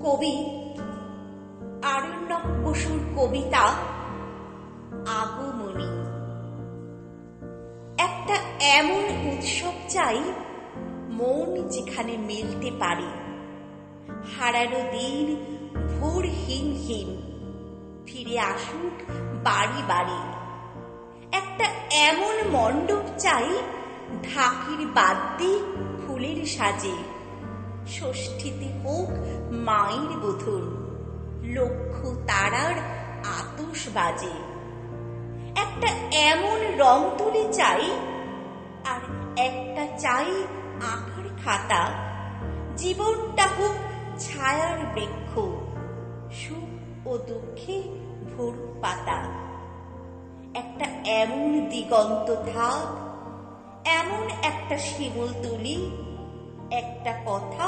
কবি আরণ্যক বসুর কবিতা আগমনী। একটা এমন উৎসব চাই মন যেখানে মেলতে পারে, হারানো দিন ভোর হিম হিম ফিরে আসুক বাড়ি বাড়ি। একটা এমন মণ্ডপ চাই ঢাকির বাদ্যে ফুলের সাজে, ষষ্ঠীতে হোক মায়ের বোধন, লক্ষ তারার আতশ বাজে। একটা এমন রং তুলি চাই, আর একটা চাই আঁকার খাতা, জীবনটা হোক ছায়ার বৃক্ষ, সুখ ও দুঃখে ভরুক পাতা। একটা এমন দিগন্ত থাক, এমন একটা শিমুল তুলি, একটা কথা